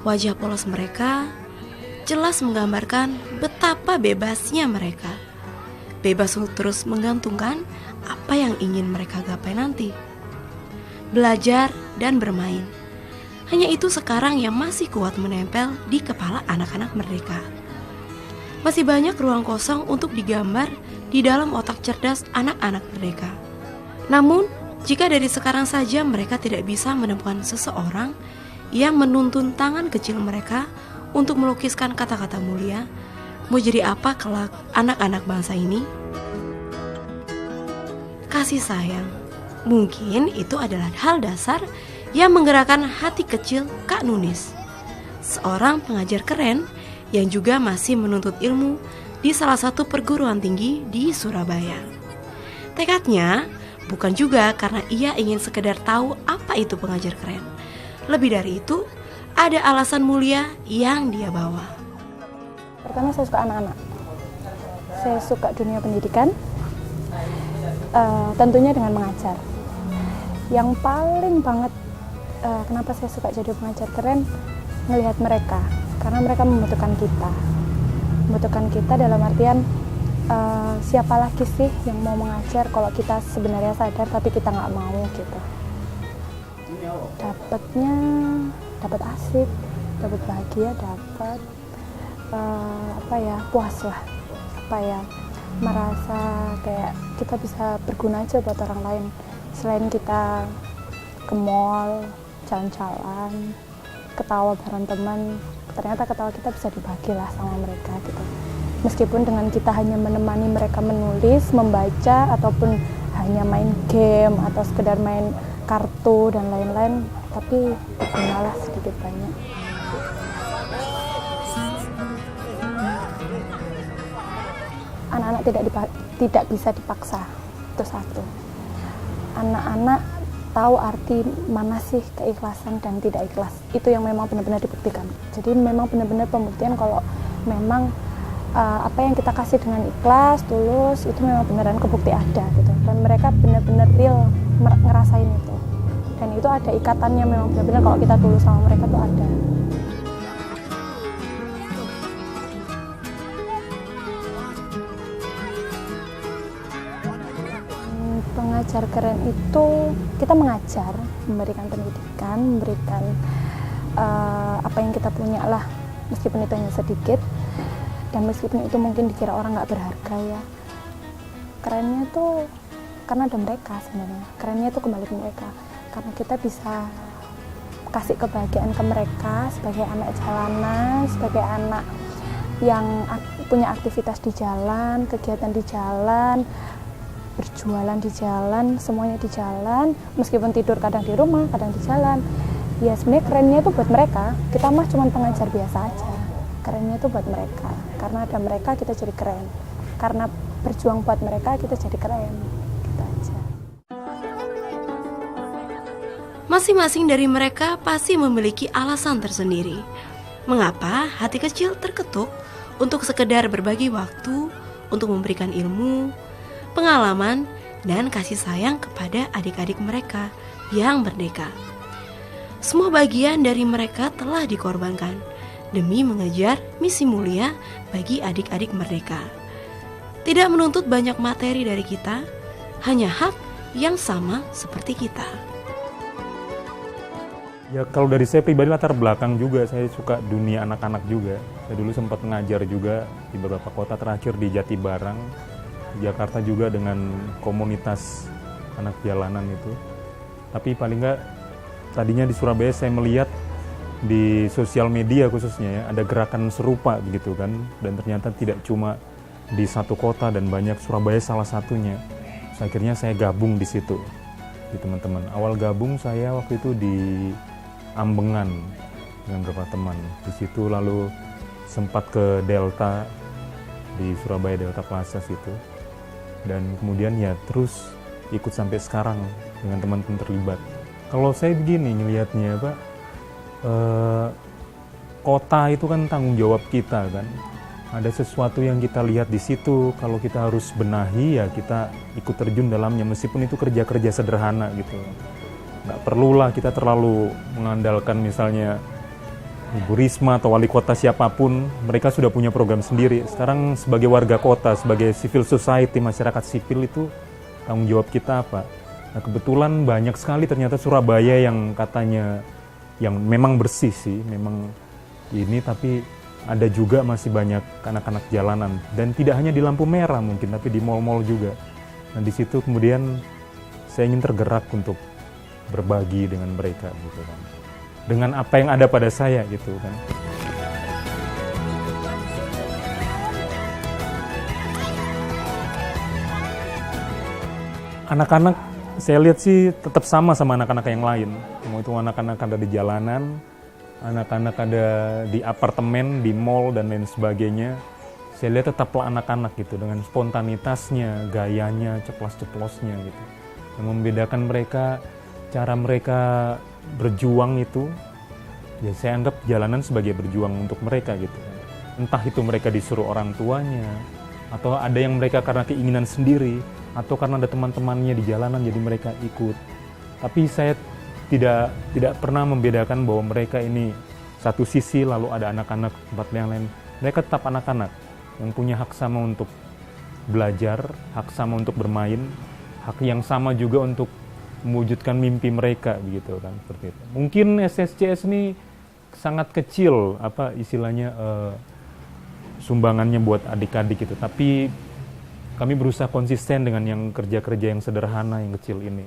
Wajah polos mereka jelas menggambarkan betapa bebasnya mereka. Bebas untuk terus menggantungkan apa yang ingin mereka gapai nanti. Belajar dan bermain. Hanya itu sekarang yang masih kuat menempel di kepala anak-anak merdeka. Masih banyak ruang kosong untuk digambar di dalam otak cerdas anak-anak merdeka. Namun, jika dari sekarang saja mereka tidak bisa menemukan seseorang yang menuntun tangan kecil mereka untuk melukiskan kata-kata mulia, mau jadi apa kelak anak-anak bangsa ini? Kasih sayang, mungkin itu adalah hal dasar yang menggerakkan hati kecil Kak Nunis, seorang pengajar keren yang juga masih menuntut ilmu di salah satu perguruan tinggi di Surabaya. Tekadnya bukan juga karena ia ingin sekedar tahu apa itu pengajar keren. Lebih dari itu, ada alasan mulia yang dia bawa. Pertama, saya suka anak-anak. Saya suka dunia pendidikan, tentunya dengan mengajar. Yang paling banget kenapa saya suka jadi pengajar keren, melihat mereka. Karena mereka membutuhkan kita. Membutuhkan kita dalam artian siapa lagi sih yang mau mengajar kalau kita sebenarnya sadar tapi kita nggak mau gitu. Dapat asik, dapat bahagia, dapat puas lah, merasa kayak kita bisa berguna aja buat orang lain. Selain kita ke mall, jalan-jalan, ketawa bareng teman, ternyata ketawa kita bisa dibagi lah sama mereka gitu. Meskipun dengan kita hanya menemani mereka menulis, membaca, ataupun hanya main game atau sekedar main kartu dan lain-lain, tapi bergunalah sedikit banyak. Anak-anak tidak bisa dipaksa, itu satu. Anak-anak tahu arti mana sih keikhlasan dan tidak ikhlas. Itu yang memang benar-benar dibuktikan. Jadi memang benar-benar pembuktian kalau memang apa yang kita kasih dengan ikhlas, tulus, itu memang beneran kebukti ada gitu. Dan mereka benar-benar real ngerasain itu. Dan itu ada ikatannya, memang benar-benar kalau kita tulus sama mereka tuh ada. Pengajar keren itu kita mengajar, memberikan pendidikan, memberikan apa yang kita punya lah, meskipun itu hanya sedikit dan meskipun itu mungkin dikira orang nggak berharga ya. Kerennya tuh karena ada mereka sebenarnya. Kerennya tuh kembali ke mereka, karena kita bisa kasih kebahagiaan ke mereka sebagai anak jalanan, sebagai anak yang punya aktivitas di jalan, kegiatan di jalan, berjualan di jalan, semuanya di jalan, meskipun tidur kadang di rumah, kadang di jalan. Ya sebenarnya kerennya itu buat mereka, kita mah cuma pengajar biasa aja. Kerennya itu buat mereka, karena ada mereka kita jadi keren. Karena berjuang buat mereka kita jadi keren, gitu aja. Masing-masing dari mereka pasti memiliki alasan tersendiri. Mengapa hati kecil terketuk untuk sekedar berbagi waktu, untuk memberikan ilmu, pengalaman, dan kasih sayang kepada adik-adik mereka yang merdeka. Semua bagian dari mereka telah dikorbankan demi mengejar misi mulia bagi adik-adik merdeka. Tidak menuntut banyak materi dari kita, hanya hak yang sama seperti kita. Ya kalau dari saya pribadi latar belakang juga, saya suka dunia anak-anak juga. Saya dulu sempat mengajar juga di beberapa kota, terakhir di Jatibarang, Jakarta juga dengan komunitas anak jalanan itu. Tapi paling nggak tadinya di Surabaya saya melihat di sosial media khususnya ya, ada gerakan serupa begitu kan, dan ternyata tidak cuma di satu kota dan banyak, Surabaya salah satunya. Akhirnya saya gabung di situ, di teman-teman. Awal gabung saya waktu itu di Ambengan dengan beberapa teman. Di situ lalu sempat ke Delta di Surabaya, Delta Plaza situ. Dan kemudian ya terus ikut sampai sekarang dengan teman-teman terlibat. Kalau saya begini ngelihatnya Pak, kota itu kan tanggung jawab kita kan. Ada sesuatu yang kita lihat di situ, kalau kita harus benahi ya kita ikut terjun dalamnya, meskipun itu kerja-kerja sederhana gitu. Nggak perlulah kita terlalu mengandalkan misalnya Ibu Risma atau wali kota siapapun, mereka sudah punya program sendiri. Sekarang sebagai warga kota, sebagai civil society, masyarakat sipil itu tanggung jawab kita apa? Nah, kebetulan banyak sekali ternyata Surabaya yang katanya yang memang bersih sih, memang ini, tapi ada juga masih banyak anak-anak jalanan, dan tidak hanya di lampu merah mungkin, tapi di mal-mal juga. Nah, di situ kemudian saya ingin tergerak untuk berbagi dengan mereka gitu kan, dengan apa yang ada pada saya gitu kan. Anak-anak saya lihat sih tetap sama anak-anak yang lain, mau itu anak-anak ada di jalanan, anak-anak ada di apartemen, di mall dan lain sebagainya. Saya lihat tetaplah anak-anak gitu, dengan spontanitasnya, gayanya, ceplos-ceplosnya gitu. Yang membedakan mereka, cara mereka berjuang itu, ya saya anggap jalanan sebagai berjuang untuk mereka gitu. Entah itu mereka disuruh orang tuanya, atau ada yang mereka karena keinginan sendiri, atau karena ada teman-temannya di jalanan jadi mereka ikut. Tapi saya tidak pernah membedakan bahwa mereka ini satu sisi lalu ada anak-anak tempat yang lain. Mereka tetap anak-anak yang punya hak sama untuk belajar, hak sama untuk bermain, hak yang sama juga untuk mewujudkan mimpi mereka begitu kan, seperti itu. Mungkin SSCS ini sangat kecil apa istilahnya sumbangannya buat adik-adik gitu, tapi kami berusaha konsisten dengan yang kerja-kerja yang sederhana yang kecil ini.